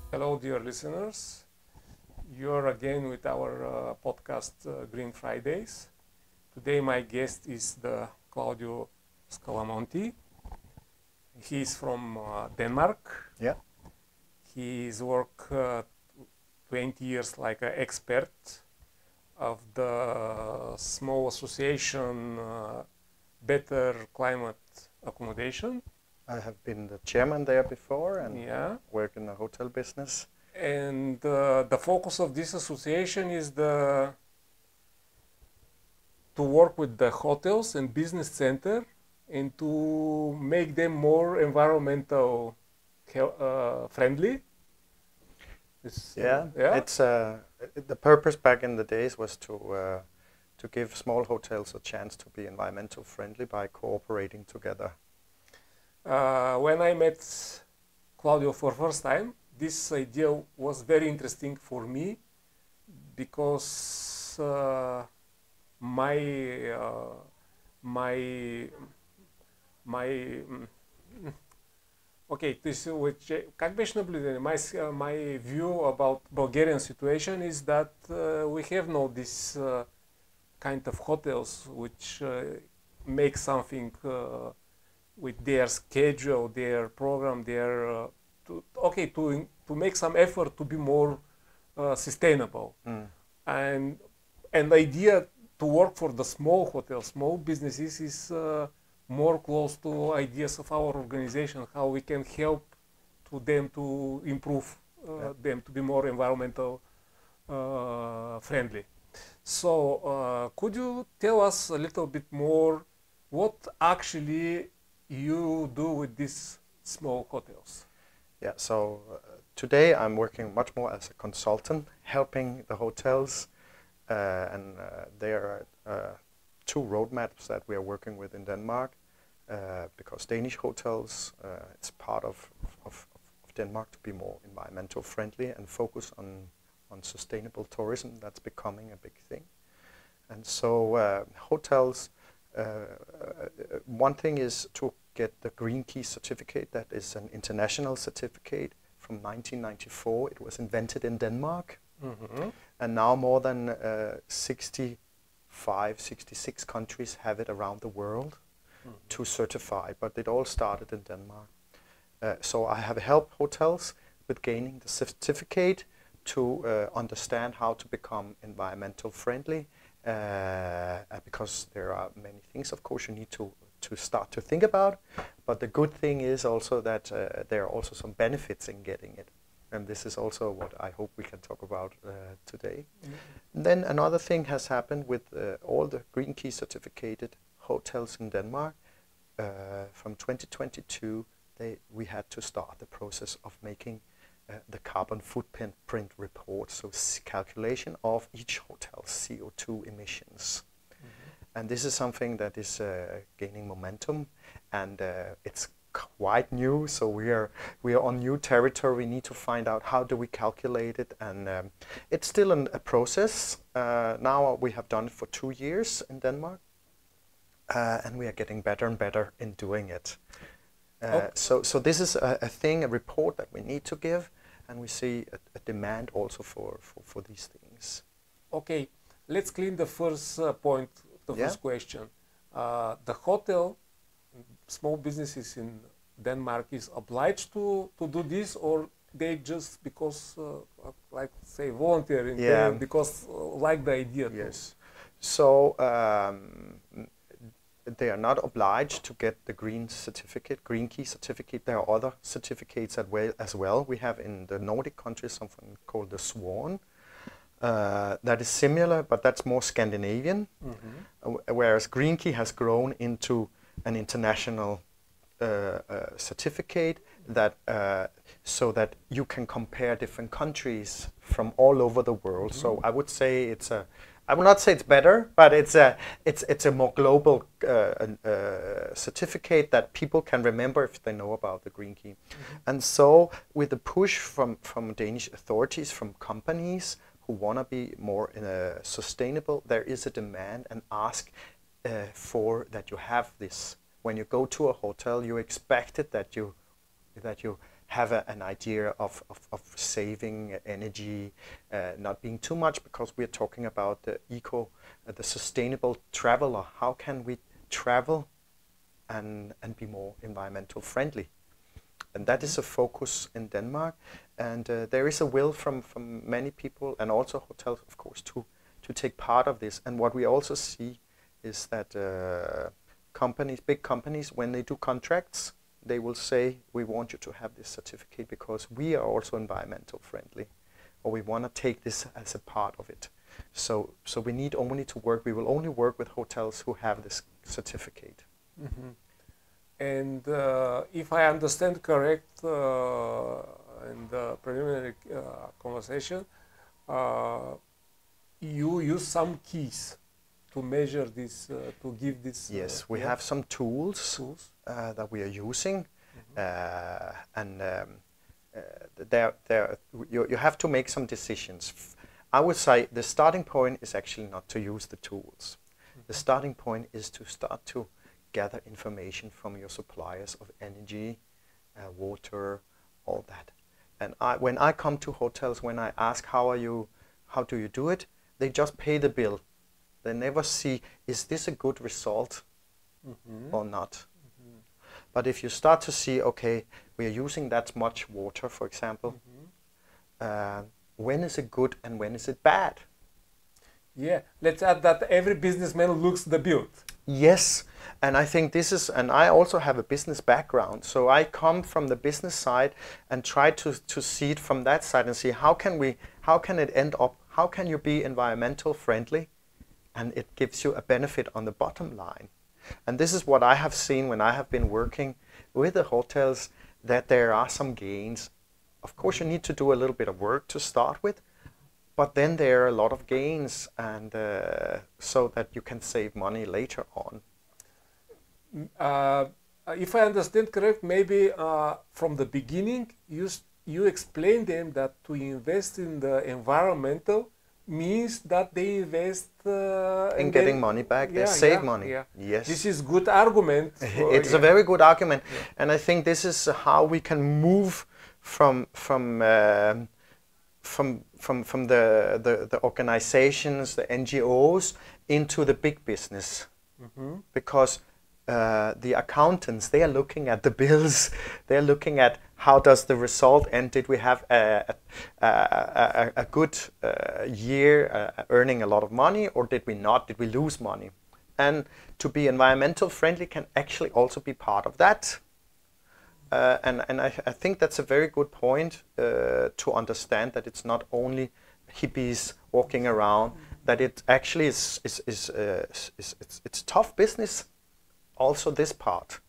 Hello, dear listeners. You're again with our podcast Green Fridays. Today, my guest is the Claudio Scalamonti. He's from Denmark. Yeah. He's worked 20 years like an expert of the small association Better Climate Accommodation. I have been the chairman there before and Yeah. work in the hotel business. And the focus of this association is to work with the hotels and business center and to make them more environmental friendly. Yeah. Yeah. It's the purpose back in the days was to give small hotels a chance to be environmental friendly by cooperating together. When I met Claudio for first time, this idea was very interesting for me because okay, как беше наблюдение? My view about Bulgarian situation is that we have no this kind of hotels which make something with their schedule, their program, their to make some effort to be more sustainable. And the idea to work for the small hotels, small businesses is more close to ideas of our organization, how we can help to them to improve them to be more environmental friendly. So could you tell us a little bit more what actually you do with these small hotels? Yeah, so today I'm working much more as a consultant, helping the hotels, and there are two roadmaps that we are working with in Denmark, because Danish hotels, it's part of Denmark to be more environmental friendly and focus on sustainable tourism. That's becoming a big thing. And so hotels, one thing is to get the Green Key certificate. That is an international certificate from 1994. It was invented in Denmark. Mm-hmm. And now more than 65, 66 countries have it around the world to certify, but it all started in Denmark. So I have helped hotels with gaining the certificate to understand how to become environmental friendly, because there are many things, of course, you need to start to think about, but the good thing is also that there are also some benefits in getting it. And this is also what I hope we can talk about today. Mm-hmm. Then another thing has happened with all the Green Key certificated hotels in Denmark. From 2022, we had to start the process of making the carbon footprint report, so calculation of each hotel's CO2 emissions. Mm-hmm. And this is something that is gaining momentum, and it's quite new, so we are on new territory. We need to find out how do we calculate it, and it's still a process. Now we have done it for 2 years in Denmark, and we are getting better and better in doing it. So this is a thing, a report that we need to give, and we see a demand also for these things. Okay, let's clean the first point, the first question. The hotel, small businesses in Denmark is obliged to do this, or they just because like say volunteering, because like the idea? Yes. So they are not obliged to get the green certificate, Green Key certificate. There are other certificates as well. We have in the Nordic countries something called the Swan. That is similar, but that's more Scandinavian. Mm-hmm. Whereas Green Key has grown into an international certificate that so that you can compare different countries from all over the world. Mm-hmm. So I would say I would not say it's better, but it's a more global certificate that people can remember if they know about the Green Key. Mm-hmm. And so with the push from Danish authorities, from companies who want to be more sustainable, there is a demand and ask for that you have this. When you go to a hotel, you expect it that you have an idea of saving energy, not being too much, because we're talking about the the sustainable traveler. How can we travel and be more environmental friendly? And that is a focus in Denmark, and there is a will from many people, and also hotels, of course, to take part of this. And what we also see is that big companies, when they do contracts, they will say, we want you to have this certificate because we are also environmental friendly, or we want to take this as a part of it. So we need only to work, we will only work with hotels who have this certificate. Mm-hmm. And if I understand correct in the preliminary conversation, you use some keys to measure this, to give this. Yes, we have some tools. That we are using, and you have to make some decisions. I would say the starting point is actually not to use the tools. The starting point is to start to gather information from your suppliers of energy, water, all that. And when I come to hotels, when I ask how do you do it, they just pay the bill. They never see, is this a good result or not? But if you start to see, okay, we are using that much water, for example, when is it good and when is it bad? Yeah, let's add that every businessman looks the bill. Yes, and I think this is, and I also have a business background, so I come from the business side and try to see it from that side and see how can it end up, how can you be environmental friendly, and it gives you a benefit on the bottom line. And this is what I have seen when I have been working with the hotels, that there are some gains. Of course, you need to do a little bit of work to start with, but then there are a lot of gains, and so that you can save money later on. If I understand correct, maybe from the beginning, you explain them that to invest in the environmental means that they invest in getting money back, they save money. Yeah. Yes. This is good argument. It's a very good argument, and I think this is how we can move from the organizations, the NGOs, into the big business, because the accountants, they are looking at the bills, they are looking at how does the result end, did we have a good year earning a lot of money, or did we not, did we lose money? And to be environmental friendly can actually also be part of that. And I think that's a very good point to understand that it's not only hippies walking around, that it actually is it's tough business. Also, this part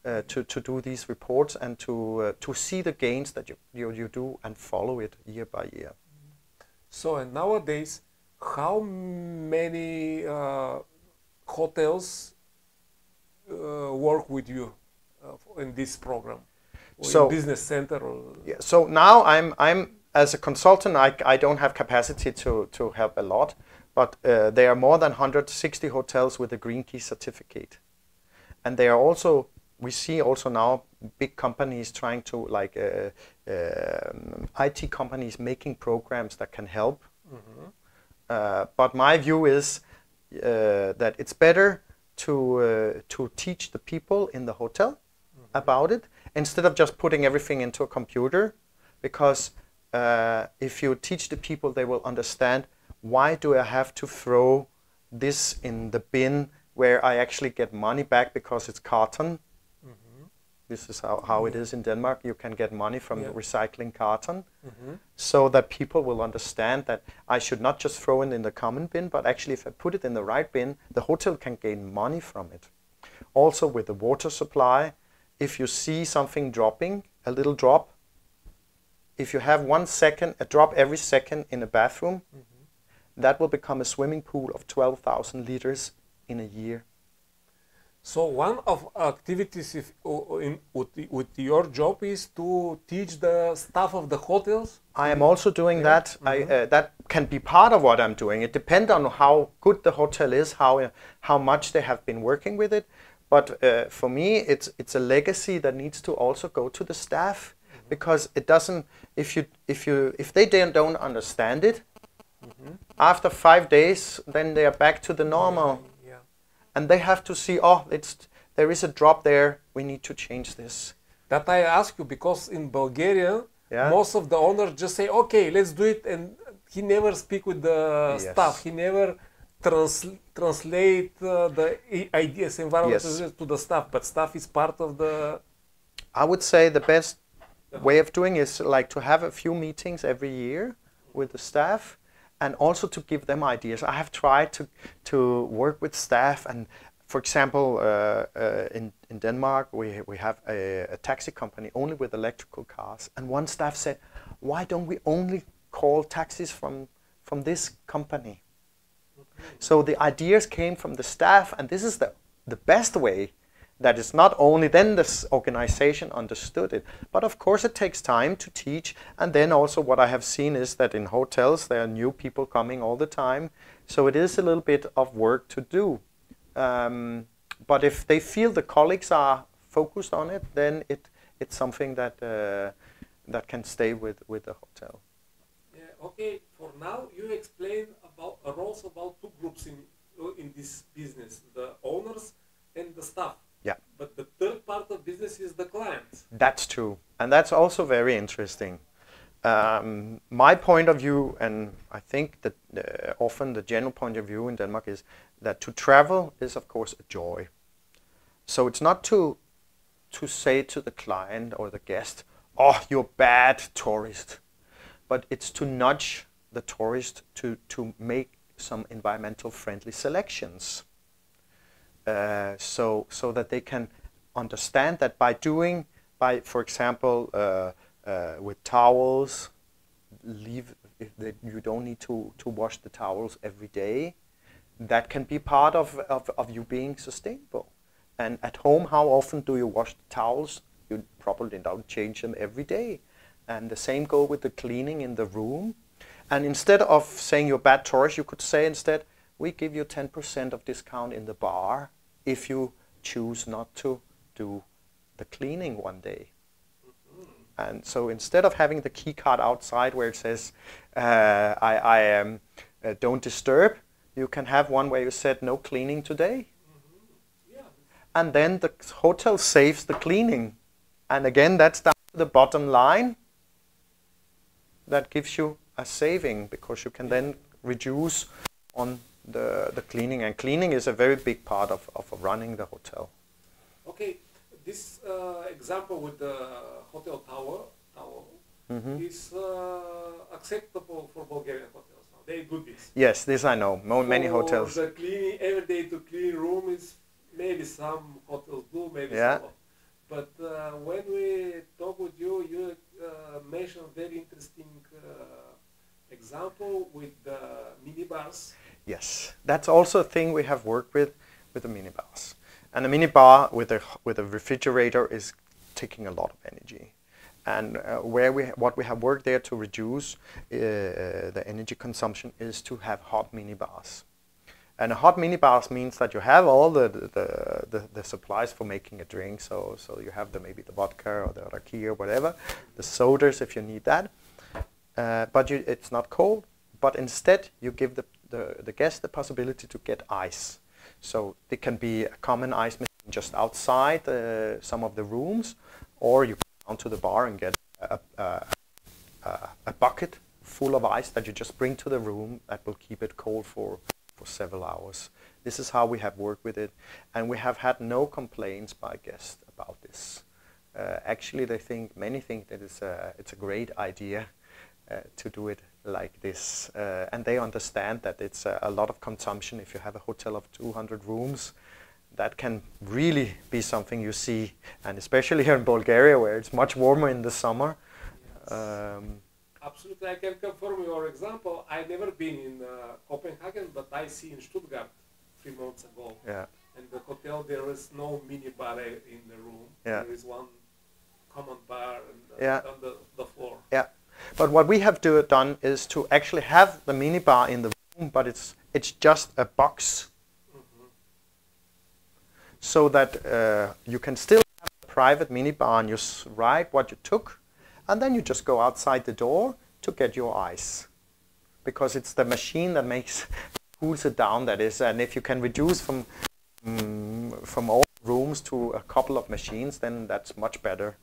to do these reports and to see the gains that you do and follow it year by year. So, and nowadays, how many hotels work with you in this program, or so in business center? Or yeah, so now I'm as a consultant, I don't have capacity to help a lot, but there are more than 160 hotels with a Green Key certificate. And they are also, we see also now big companies trying to, like IT companies making programs that can help. But my view is that it's better to teach the people in the hotel about it, instead of just putting everything into a computer. Because if you teach the people, they will understand, why do I have to throw this in the bin where I actually get money back because it's carton? This is how it is in Denmark. You can get money from the recycling carton. So that people will understand that I should not just throw it in the common bin, but actually if I put it in the right bin, the hotel can gain money from it. Also with the water supply, if you see something dropping, a little drop, if you have 1 second, a drop every second in a bathroom, that will become a swimming pool of 12,000 liters in a year. So one of activities with your job is to teach the staff of the hotels? I am also doing that. That can be part of what I'm doing. It depends on how good the hotel is, how much they have been working with it. But for me, it's a legacy that needs to also go to the staff, because it doesn't. If they don't understand it, after 5 days, then they are back to the normal, and they have to see. Oh, there is a drop there. We need to change this. That I ask you because in Bulgaria, most of the owners just say, "Okay, let's do it," and he never speak with the staff. He never translate the ideas, environment to the staff. But staff is part of the. I would say the best way of doing is like to have a few meetings every year with the staff, and also to give them ideas. I have tried to work with staff, and for example, in Denmark we have a taxi company only with electrical cars, and one staff said, "Why don't we only call taxis from this company?" So the ideas came from the staff, and this is the best way. That is not only then this organization understood it, but of course it takes time to teach. And then also what I have seen is that in hotels there are new people coming all the time, so it is a little bit of work to do. But if they feel the colleagues are focused on it, then it's something that can stay with the hotel. Yeah, okay. For now, you explain roles about two groups in this business: the owners and the staff. Yeah. But the third part of business is the client. That's true, and that's also very interesting. My point of view, and I think that often the general point of view in Denmark is that to travel is of course a joy. So it's not to say to the client or the guest, "Oh, you're bad tourist," but it's to nudge the tourist to make some environmental friendly selections. So that they can understand that by for example, with towels, you don't need to wash the towels every day. That can be part of you being sustainable. And at home, how often do you wash the towels? You probably don't change them every day. And the same go with the cleaning in the room. And instead of saying you're bad tourist, you could say instead, "We give you 10% of discount in the bar if you choose not to do the cleaning one day." And so instead of having the key card outside where it says, "Don't disturb," you can have one where you said, "No cleaning today." And then the hotel saves the cleaning. And again, that's down to the bottom line. That gives you a saving because you can then reduce on the cleaning, and cleaning is a very big part of running the hotel. Okay, this example with the hotel towel is acceptable for Bulgarian hotels now. They do this. Yes, this I know. Many hotels. The cleaning every day to clean room is maybe some hotels do, maybe some. But when we talk with you, you mentioned a very interesting example with the minibars. Yes, that's also a thing we have worked with the minibars. And a minibar with a refrigerator is taking a lot of energy. And what we have worked there to reduce the energy consumption is to have hot minibars. And a hot minibars means that you have all the supplies for making a drink. So you have maybe the vodka or the raki or whatever, the sodas if you need that. But it's not cold. But instead you give the guest the possibility to get ice. So it can be a common ice machine just outside some of the rooms, or you go down to the bar and get a bucket full of ice that you just bring to the room that will keep it cold for several hours. This is how we have worked with it, and we have had no complaints by guests about this. Actually, many think that it's a great idea to do it like this, and they understand that it's a lot of consumption. If you have a hotel of 200 rooms, that can really be something you see, and especially here in Bulgaria where it's much warmer in the summer. Yes. Absolutely, I can confirm your example. I've never been in Copenhagen, but I see in Stuttgart 3 months ago. Yeah. In the hotel there is no mini bar in the room. Yeah. There is one common bar on the floor. Yeah. But what we have done is to actually have the mini bar in the room, but it's just a box. So that you can still have a private mini bar and you write what you took, and then you just go outside the door to get your ice, because it's the machine that cools it down. That is, and if you can reduce from all rooms to a couple of machines, then that's much better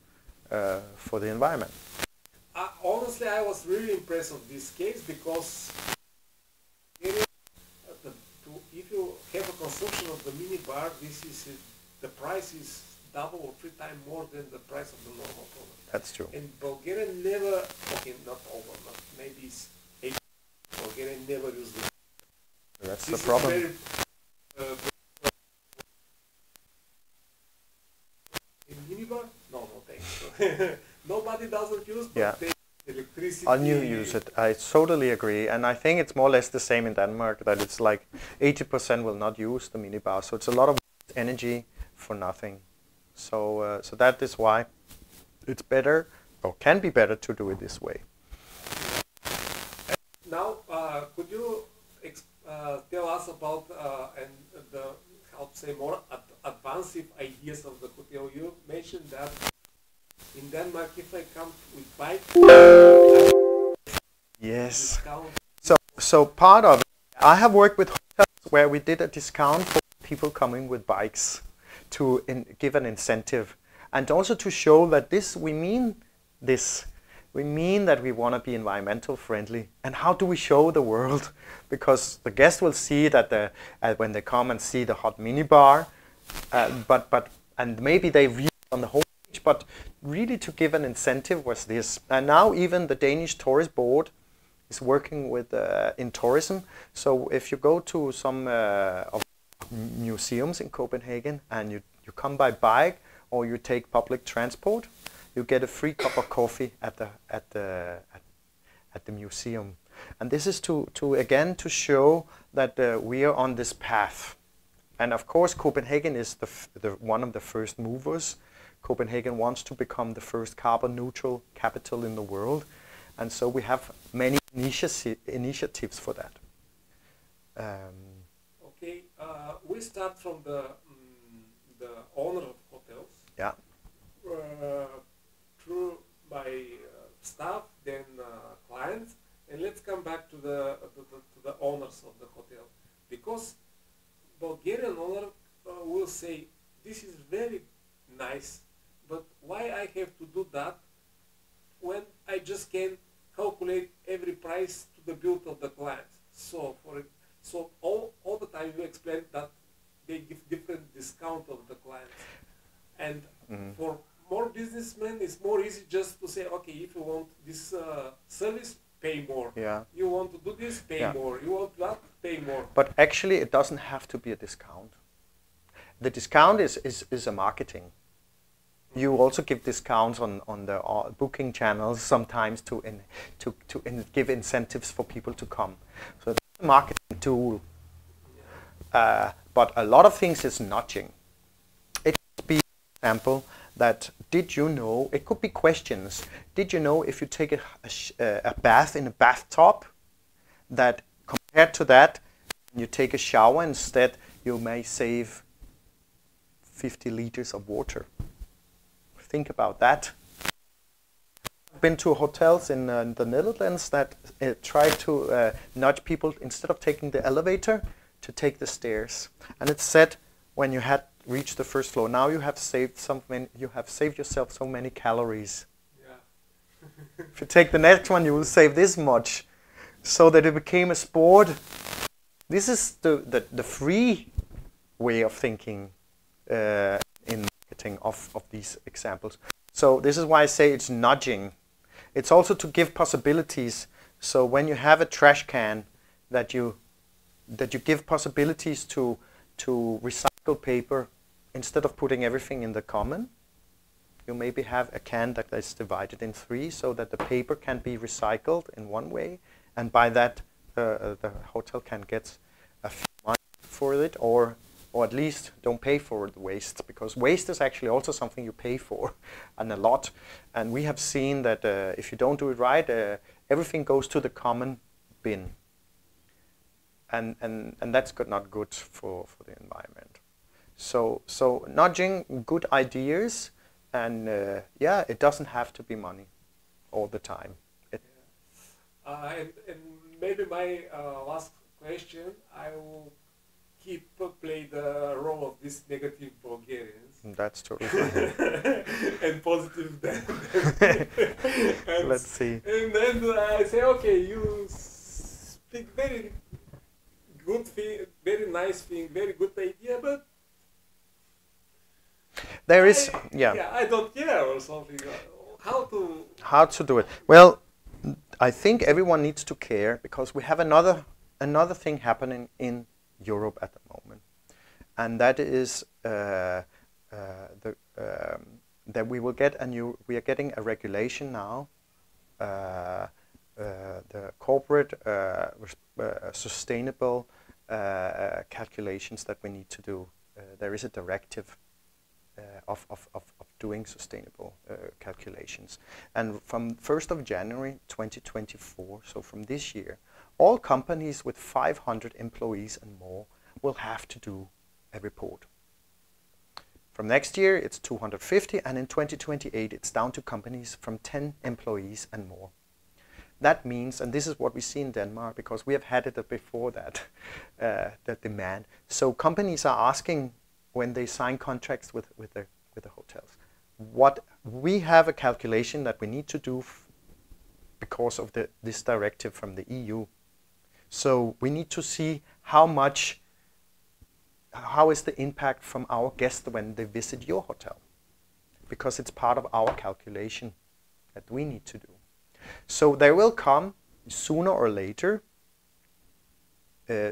for the environment. Honestly, I was really impressed with this case, because if you have a consumption of the minibar, the price is double or 3 times more than the price of the normal product. That's true. And Bulgaria never, okay, not all, not maybe it's 8. Bulgaria never used it. That's this the problem. Very, in minibar? No, thanks. Nobody doesn't use, but they electricity. I'll use it. I totally agree, and I think it's more or less the same in Denmark. That it's like 80% will not use the minibar, so it's a lot of energy for nothing. So that is why it's better, or can be better, to do it this way. Now, could you tell us about the how to say more advanced ideas of the hotel? You mentioned that in Denmark, if I come with bike, yes. So part of it, I have worked with hotels where we did a discount for people coming with bikes to give an incentive, and also to show that we mean this. We mean that we want to be environmental friendly. And how do we show the world? Because the guests will see that when they come and see the hot minibar, and maybe they read on the homepage, but really to give an incentive was this. And now even the Danish Tourist Board is working with in tourism. So if you go to some of museums in Copenhagen and you come by bike or you take public transport, you get a free cup of coffee at the museum. And this is to again to show that we are on this path. And of course, Copenhagen is one of the first movers. Copenhagen wants to become the first carbon neutral capital in the world, and so we have many initiatives for that. Okay, we start from the owner of hotels. Yeah. Through my staff, then clients, and let's come back to the owners of the hotel, because Bulgarian owner will say, this is very nice, but why I have to do that when I just can calculate every price to the bill of the client? So all the time you explain that they give different discount of the clients, and for more businessmen, it's more easy just to say, okay, if you want this service, pay more. Yeah. You want to do this, pay more. You want that, pay more. But actually, it doesn't have to be a discount. The discount is a marketing. You also give discounts on the booking channels sometimes to give incentives for people to come. So it's a marketing tool. Yeah. But a lot of things is nudging. It could be, for example, that did you know, it could be questions. Did you know if you take a bath in a bathtub, that compared to that, you take a shower instead, you may save 50 liters of water. Think about that. I've been to hotels in the Netherlands that try to nudge people, instead of taking the elevator, to take the stairs. And it said, when you had reached the first floor, now you have saved yourself so many calories. Yeah. If you take the next one, you will save this much. So that it became a sport. This is the free way of thinking in marketing of these examples. So this is why I say it's nudging. It's also to give possibilities. So when you have a trash can, that you give possibilities to recycle paper. Instead of putting everything in the common, you maybe have a can that is divided in 3, so that the paper can be recycled in one way, and by that the hotel can get a few money for it, or at least don't pay for the waste, because waste is actually also something you pay for, and a lot. And we have seen that if you don't do it right, everything goes to the common bin, and that's not good for the environment. So nudging good ideas, and yeah, it doesn't have to be money. all the time. And maybe my last question, I will play the role of these negative Bulgarians. That's totally fine. And positive then. Let's see. And then I say, okay, you speak very good thing, very nice thing, very good idea, but there is, I don't care or something. How to do it? Well, I think everyone needs to care, because we have another thing happening in Europe at the moment, and that is that we are getting a regulation now, the corporate sustainable calculations that we need to do. There is a directive of doing sustainable calculations, and from 1st of January 2024, so from this year, all companies with 500 employees and more will have to do a report. From next year it's 250, and in 2028 it's down to companies from 10 employees and more. That means, and this is what we see in Denmark, because we have had it before that, the demand. So companies are asking, when they sign contracts with the hotels, what we have a calculation that we need to do because of this directive from the EU. So we need to see how is the impact from our guests when they visit your hotel, because it's part of our calculation that we need to do. So there will come, sooner or later,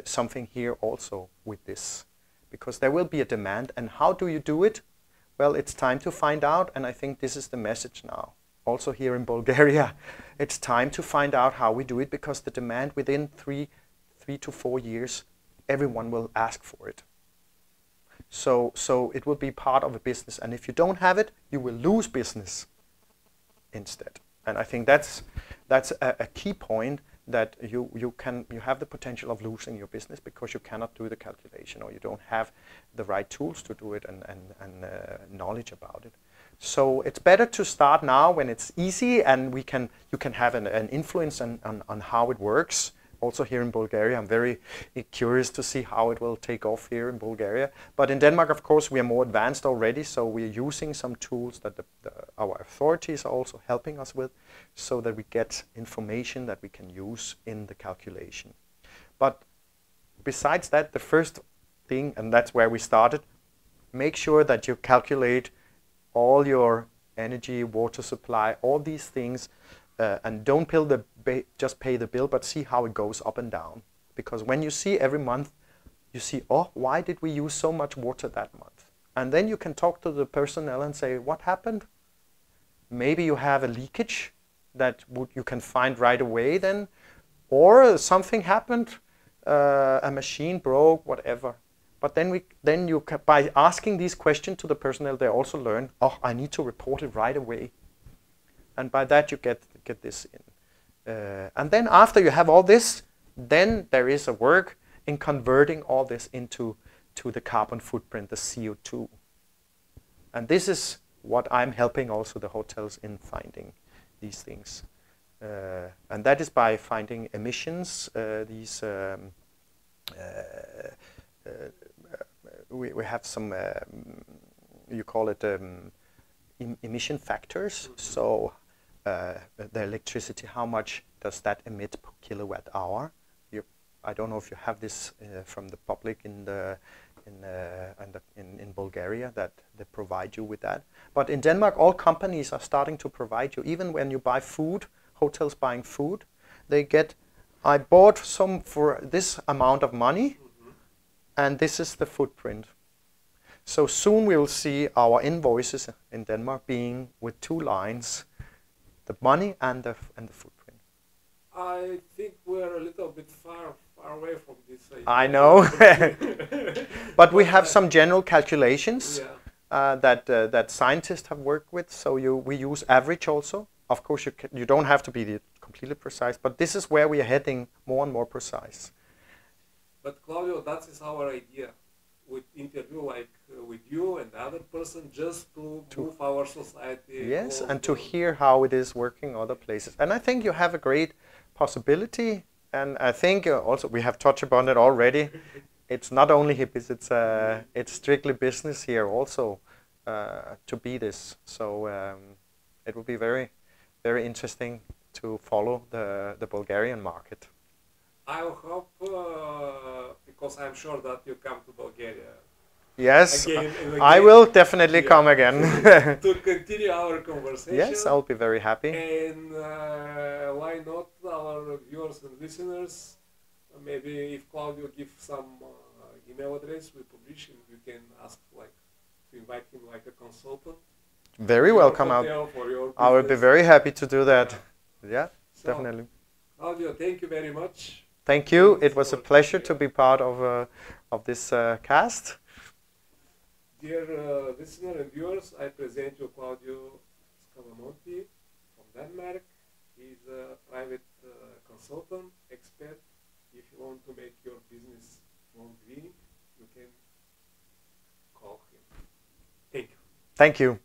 something here also with this, because there will be a demand. And how do you do it? Well, it's time to find out, and I think this is the message now. Also here in Bulgaria, it's time to find out how we do it, because the demand within three to 4 years, everyone will ask for it. So it will be part of a business, and if you don't have it, you will lose business instead. And I think that's a key point, that you have the potential of losing your business because you cannot do the calculation, or you don't have the right tools to do it and knowledge about it. So it's better to start now when it's easy, and you can have an influence on how it works. Also here in Bulgaria, I'm very curious to see how it will take off here in Bulgaria. But in Denmark, of course, we are more advanced already, so we're using some tools that our authorities are also helping us with, so that we get information that we can use in the calculation. But besides that, the first thing, and that's where we started, make sure that you calculate all your energy, water supply, all these things, and don't just pay the bill, but see how it goes up and down. Because when you see every month, you see, oh, why did we use so much water that month? And then you can talk to the personnel and say, what happened? Maybe you have a leakage that you can find right away then, or something happened, a machine broke, whatever. But then you can, by asking these questions to the personnel, they also learn, oh, I need to report it right away. And by that you get this in. And then after you have all this, then there is a work in converting all this into the carbon footprint, the CO2. And this is what I'm helping also the hotels in finding these things. And that is by finding emissions, we have some, you call it emission factors. So the electricity, how much does that emit per kilowatt hour? I don't know if you have this from the public in Bulgaria, that they provide you with that. But in Denmark, all companies are starting to provide you. Even when you buy food, hotels buying food, they get, I bought some for this amount of money, and this is the footprint. So soon we will see our invoices in Denmark being with 2 lines, the money and the footprint. I think we're a little bit far away from this idea. I know, but we have some general calculations that scientists have worked with. So we use average also. Of course, you don't have to be completely precise, but this is where we are heading, more and more precise. But Claudio, that is our idea. with interview like with you and the other person, just to move our society. Yes, and to hear how it is working other places. And I think you have a great possibility. And I think also we have touched upon it already. It's not only hippies; it's strictly business here also to be this. So it will be very, very interesting to follow the Bulgarian market. I hope, because I'm sure that you come to Bulgaria. Yes, Again and again. I will definitely come again. To continue our conversation. Yes, I'll be very happy. And why not our viewers and listeners? Maybe if Claudio gives some email address we publish, and you can ask to invite him like a consultant. Very welcome. I will be very happy to do that. Yeah, so, definitely. Claudio, thank you very much. Thank you. It was a pleasure to be part of this cast. Dear listener and viewers, I present you Claudio Scalamonti from Denmark. He's a private consultant, expert. If you want to make your business more green, you can call him. Thank you. Thank you.